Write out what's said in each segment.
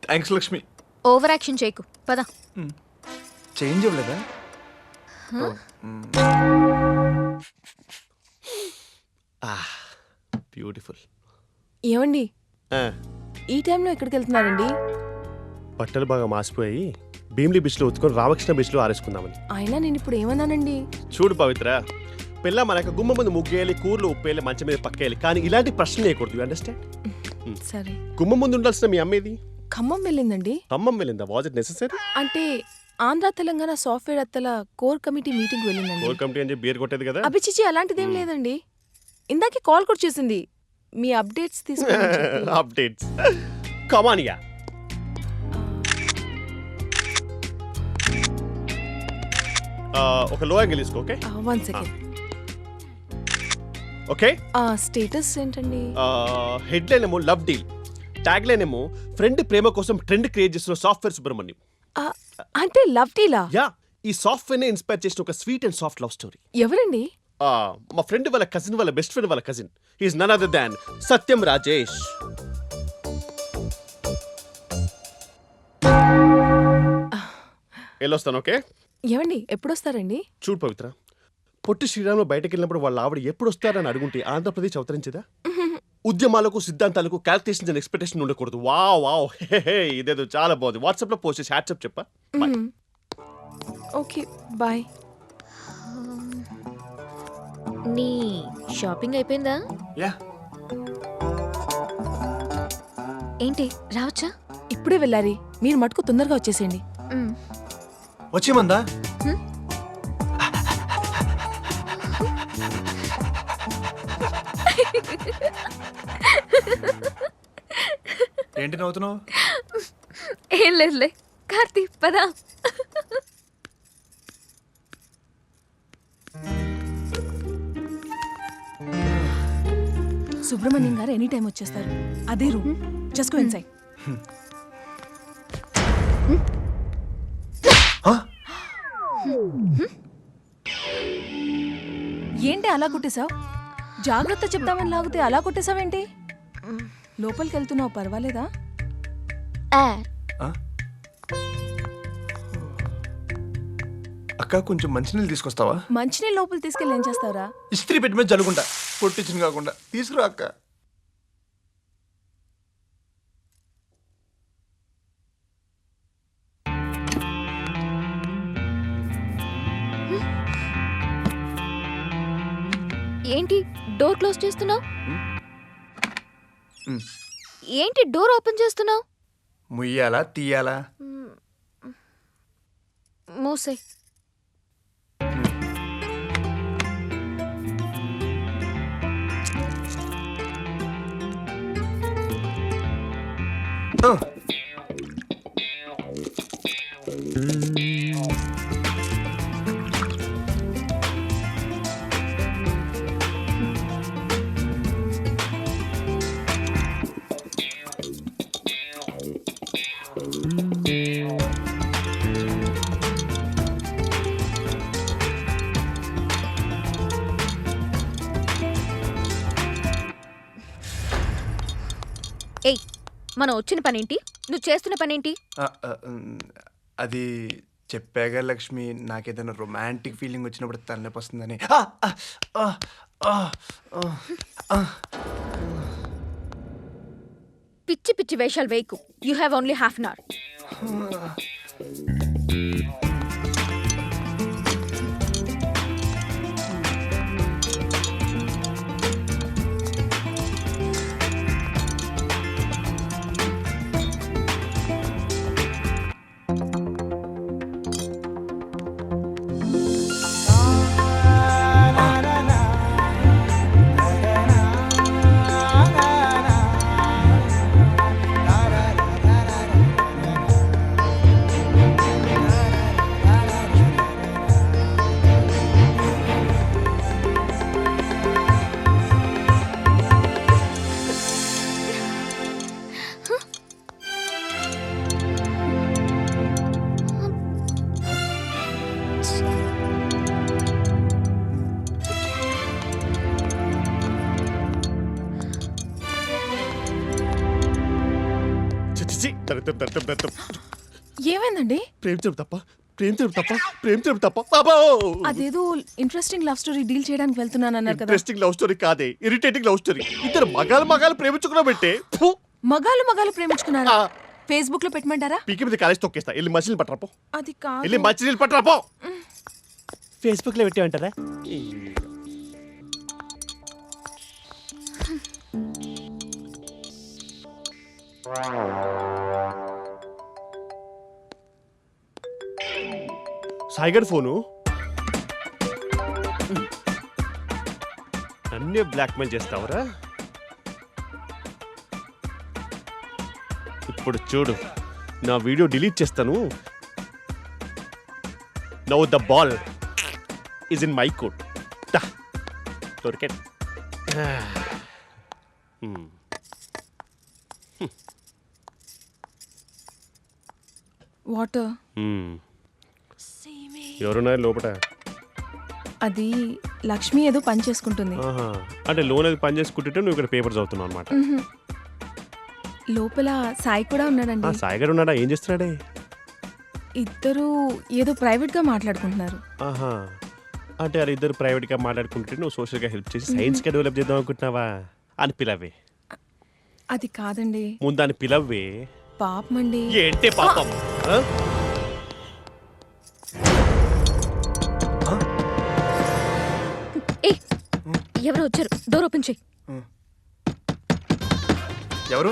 Thanks Lakshmi. Over action చేయకు, పద. Change ఇవ్వలేదా? బ్యూటిఫుల్. ఏమండి ఈ టైంలో ఎక్కడికి వెళ్తున్నారండి? బట్టలు బాగా మాసిపోయి భీమ్లీ బీచ్లో ఉతుకొని రామకృష్ణ బీచ్లో ఆరేసుకుందామని. అయినా నేను ఇప్పుడు ఏమన్నానండి? చూడు పవిత్ర, పిల్ల మనకు గుమ్మ ముందు ముగ్గేయాలి, కూరలు ఉప్పేయాలి, మంచం మీద పక్కేయాలి, కానీ ఇలాంటి ప్రశ్నలు వేయకూడదు. You understand? సరే. గుమ్మ ముందు ఉండాల్సిన మీ అమ్మేది ఖమ్మం వెళ్ళిందండి. ఖమ్మం వెళ్ళిందా? Was it necessary? అంటే ఆంధ్ర తెలంగాణ సాఫ్ట్వేర్ అత్తల కోర్ కమిటీ మీటింగ్ వెళ్ళిందండి. కోర్ కమిటీ అని బీర్ కొట్టేది కదా. అభిచిచి అలాంటిదేం లేదండి. ఇందాకే కాల్ కూడా చేసింది. మీ అప్డేట్స్ తీసుకుని. అప్డేట్స్ కమానియా. ఒక లో యాంగిల్ తీసుకో. Okay, 1 second. ఓకే. స్టేటస్ ఏంటండి? హెడ్ లైన్ ఏమో లవ్ డీల్, ట్యాగ్ లైన్ ఏమో ఫ్రెండ్ ప్రేమ కోసం ట్రెండ్ క్రియేట్ చేస్తున్న సాఫ్ట్వేర్ సుబ్రహ్మణ్యం. అంటే లవ్ డీలా? యా, ఈ సాఫ్ట్వేర్ నే ఇన్స్పైర్ చేసిన ఒక sweet and soft love story. ఎవరండి? మా ఫ్రెండ్ వాళ్ళ కజిన్ వాళ్ళ బెస్ట్ ఫ్రెండ్ వాళ్ళ cousin. He's none other than Satyam Rajesh. వెళ్ళొస్తాను. ఓకే. ఏమండి ఎప్పుడొస్తారండి? చూడు పవిత్ర, పొట్టి శ్రీరాములు బయటకు వెళ్ళినప్పుడు వాళ్ళ ఆవిడ ఎప్పుడు వస్తారని అడుగుంటే ఆంధ్రప్రదేశ్ అవతరించదా? ఉద్యమాలకు సిద్ధాంతాలకు క్యాల్కులేషన్స్ అండ్ ఎక్స్పెక్టేషన్ ఉండకూడదు. వావ్ వావ్, ఇదేదో చాలా బాగుంది. వాట్సాప్ లో పోస్ట్ చేసి హ్యాట్సప్ చెప్పా. Okay bye. నీ షాపింగ్ అయిపోయిందా? యా. ఏంటి రావచ్చా? ఇప్పుడే వెళ్ళాలి. మీరు మటుకు తొందరగా వచ్చేసేయండి. వచ్చేమందా? ఏంటి నవ్వుతున్నావు? ఏం లేదులే. కార్తీ పద. సుబ్రహ్మణ్యం గారు ఎనీ టైం వచ్చేస్తారు. అదే రూమ్. Just go inside. ఏంటి అలా కొట్టేశావు? జాగ్రత్త చెప్తామని లాగితే అలా కొట్టేశావేంటి? లోపలికి వెళ్తున్నావు, పర్వాలేదా? అక్క కొంచెం మంచినీళ్ళు తీసుకొస్తావా? మంచినీళ్ళు లోపల తీసుకెళ్ళి ఏం చేస్తావురా? ఇస్త్రీ పెట్టి మీద జలుగుంటా, పొట్టించిన కాకుండా. తీసుకురా అక్క. ఏంటి డోర్ క్లోజ్ చేస్తున్నావు? ఏంటి డోర్ ఓపెన్ చేస్తున్నావు? ముయ్యాలా తీయాలా? మూసే. ఏయ్, మనం వచ్చిన పనేంటి? నువ్వు చేస్తున్న పనేంటి? అది చెప్పాగా లక్ష్మి, నాకేదైనా రొమాంటిక్ ఫీలింగ్ వచ్చినప్పుడు తలనొప్పి వస్తుందని. పిచ్చి పిచ్చి వేషాలు వేయకు. You have only half an hour. దరిద్రం దరిద్రం దరిద్రం. ఏమైందండి? ప్రేమించడం తప్ప ప్రేమించడం తప్ప ప్రేమించడం తప్ప బాబా. అదేదో ఇంట్రెస్టింగ్ లవ్ స్టోరీ డీల్ చేయడానికి వెళ్తున్నాను అన్నారు కదా. ఇంట్రెస్టింగ్ లవ్ స్టోరీ కాదే, ఇరిటేటింగ్ లవ్ స్టోరీ. ఇద్దరు మగాలు ప్రేమించుకున్నా పెట్టే మగాలు ప్రేమించుకున్నారా? ఫేస్బుక్ లో పెట్టమంటారా? పీకి మీద కాలేజ్ తొక్కేస్తా. వెళ్ళి మంచినీళ్ళు పట్టరాపో. అది కాదు. వెళ్ళి మంచినీళ్ళు పట్టరాపో. ఫేస్బుక్ లో పెట్టేమంటారా? సాయిగడ్ ఫోను. నన్నే బ్లాక్మెయిల్ చేస్తావురా? ఇప్పుడు చూడు, నా వీడియో డిలీట్ చేస్తాను. Now the ball is in my court. దొరికాడు. వాటర్. ఎవరున్నారు లోపల? అది లక్ష్మి ఏదో పని చేసుకుంటుంది. ఆహా. అంటే లోన్ అది పని చేసుకుంటుంటే నువ్వు ఇక్కడ పేపర్ చదువుతున్నావు అనమాట. లోపల సాయి కూడా ఉన్నాడండి. సాయి గారు ఉన్నాడా? ఏం చేస్తున్నాడే? ఇద్దరు ఏదో ప్రైవేట్ గా మాట్లాడుకుంటున్నారు. ఆహా. అంటే అది ఇద్దరు ప్రైవేట్ గా మాట్లాడుకుంటుంటే నువ్వు సోషల్ గా హెల్ప్ చేసి సైన్స్ గా డెవలప్ చేద్దాం అనుకుంటున్నావా? అని పిలవే. అది కాదండి. ముందు దాన్ని పిలవే. పాపమండి. ఏంటే పాపం? ఆ? ఏ ఎవరు వచ్చారు? డోర్ ఓపెన్ చేయి. ఎవరు?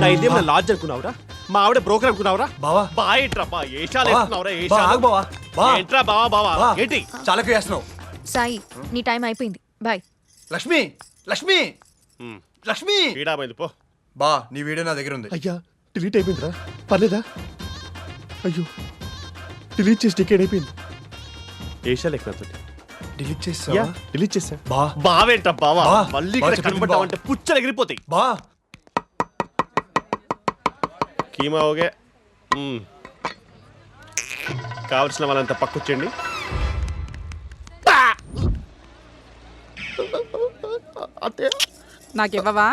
నా ఇదేమన్నా లాడ్జ్ అనుకున్నావురా? మా ఆవిడ బ్రోకర్ అనుకున్నావురా? బావా ఏంట్రా బా ఏషాలు వేస్తున్నావురా? బా, ఆగు బావా. బా. ఏంట్రా బావా బావా బా. ఏంటి? చాలా వేస్తున్నావు. సాయి, నీ టైం అయిపోయింది. బాయ్. లక్ష్మి లక్ష్మి లక్ష్మి. పీడామైంది పో. బా, నీ వీడియో నా దగ్గర ఉంది. అయ్యా డిలీట్ అయిపోయిందిరా. పర్లేదా? అయ్యో డిలీట్ చేసి టికెట్ అయిపోయింది. ఏషాలు ఎక్కడ డిలీట్ చేసావా? డిలీట్ చేసా. బా బావేంట్రా బావా? బా. మళ్ళీ బా ఇక్కడ చెప్పింది కనబడ్డావంటే పుచ్చలు ఎగిరిపోతాయి. బా కీమా ఓకే. కావలసిన వాళ్ళంతా పక్కొచ్చేయండి. అంతే. నాకివ్వవా?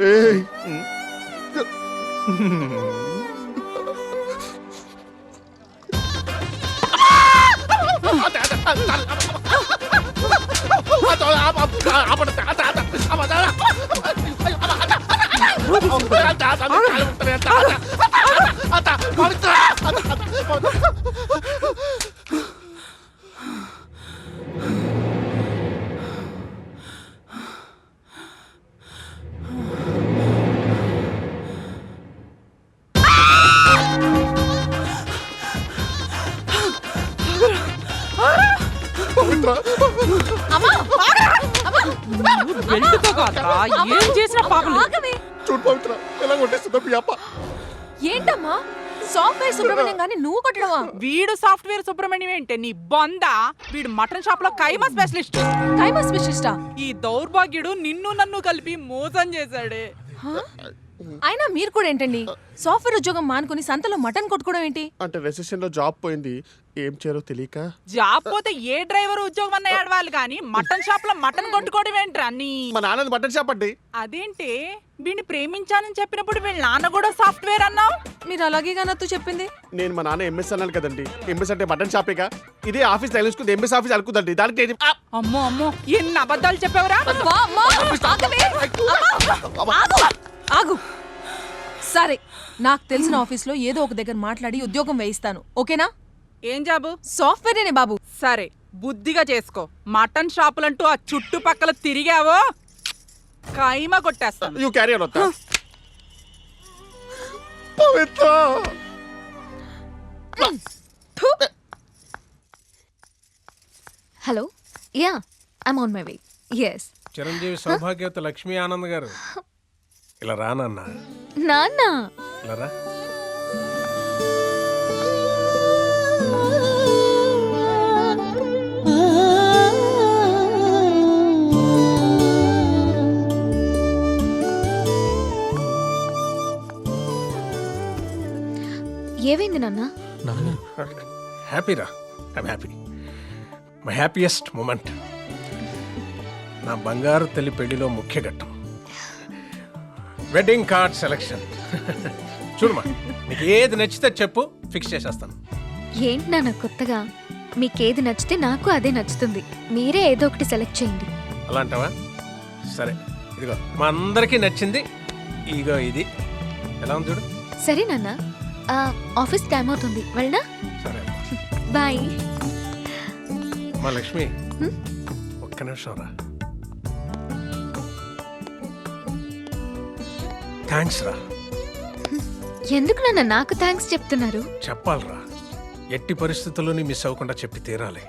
రేయ్. బెల్ట్తో కాదురా, ఏం చేసినా పాపం లేదు. ఆగవే. చూడు పవిత్ర ఎలా కొట్టేస్తుందో మీ అప్ప. ఏంటమ్మా సాఫ్ట్వేర్ సుబ్రహ్మణ్యం గాని నువ్వు కొట్టడమా? వీడు సాఫ్ట్వేర్ సుబ్రహ్మణ్యం ఏంటే నీ బొంద. వీడు మటన్ షాప్ లో కైమా స్పెషలిస్ట్. కైమా స్పెషలిస్టా? ఈ దౌర్భాగ్యుడు నిన్ను నన్ను కలిపి మోసం చేశాడే. అయినా మీరు కూడా ఏంటండి సాఫ్ట్వేర్ ఉద్యోగం మానుకుని సంతలో మటన్ కొట్టుకోవడం ఏంటి? అంటే రెసెషన్ లో జాబ్ పోయింది, ఏం చేయాలో తెలియక. జాబ్ పోతే ఏ డ్రైవర్ ఉద్యోగం అన్న ఏడవాలి కానీ మటన్ షాప్ లో మటన్ కొట్టుకోవడం ఏంట్రా నీ? మా నాన్నది మటన్ షాప్ అండి. అదేంటి వీడిని ప్రేమించానని చెప్పినప్పుడు వీళ్ళ నాన్న కూడా సాఫ్ట్వేర్ అన్నావు? మీరు అలాగేగా నాతో చెప్పింది. నేను మా నాన్న ఎంఎస్ అన్నాను కదండి. ఎంఎస్ అంటే మటన్ షాపేగా. ఇదే ఆఫీస్ తగిలించుకుంది ఎంఎస్ ఆఫీస్ అనుకుందండి. దానికి అమ్మో అమ్మో ఎన్ని అబద్ధాలు చెప్పావురా? అబ్బా, అమ్మా, ఆగవే. అమ్మా, ఆగు. సరే, నాకు తెలిసిన ఆఫీస్లో ఏదో ఒక దగ్గర మాట్లాడి ఉద్యోగం వేయిస్తాను. ఓకేనా? ఏం జాబు? సాఫ్ట్వేరేనే బాబు. సరే బుద్ధిగా చేసుకో. మటన్ షాపులంటూ ఆ చుట్టుపక్కల తిరిగావో కైమా కొట్టేస్తాను. యూ క్యారీ ఆన్ వస్తా. Pavitra hello. Yeah, I'm on my way. Yes. Chiranjeevi సౌభాగ్యవతి లక్ష్మీ ఆనంద్ గారు ఇలా రానన్న. నాన్న. ఇలా రా. ఏమైంది నాన్న? హ్యాపీ రా. I'm happy. My happiest moment. నా బంగారు తల్లి పెళ్లిలో ముఖ్య ఘట్టం వెడ్డింగ్ కార్డ్ సెలెక్షన్. చూడమా, నీకు ఏది నచ్చితే చెప్పు, ఫిక్స్ చేసేస్తాను. ఏంటి నాన్న కొత్తగా? మీకేది నచ్చితే నాకు అదే నచ్చుతుంది. మీరే ఏదో ఒకటి సెలెక్ట్ చేయండి. అలా అంటావా? సరే, ఇదిగో మా అందరికీ నచ్చింది. ఇగో ఇది ఎలా ఉంది చూడు. సరే నాన్న, ఆఫీస్ టైం అవుతుంది, వెళ్ళనా? సరే బాయ్. మా లక్ష్మి, ఒక్క నిమిషం రా. థ్యాంక్స్ రా. ఎందుకు నాన్న నాకు థ్యాంక్స్ చెప్తున్నారు? చెప్పాలరా, ఎట్టి పరిస్థితుల్లోని మిస్ అవ్వకుండా చెప్పి తీరాలి.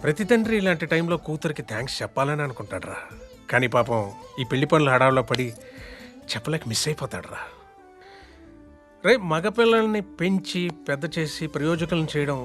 ప్రతి తండ్రి ఇలాంటి టైంలో కూతురికి థ్యాంక్స్ చెప్పాలని అనుకుంటాడురా. కానీ పాపం ఈ పెళ్లి పనుల హడావులో పడి చెప్పలేక మిస్ అయిపోతాడురా. రే, మగపిల్లల్ని పెంచి పెద్ద చేసి ప్రయోజకులను చేయడం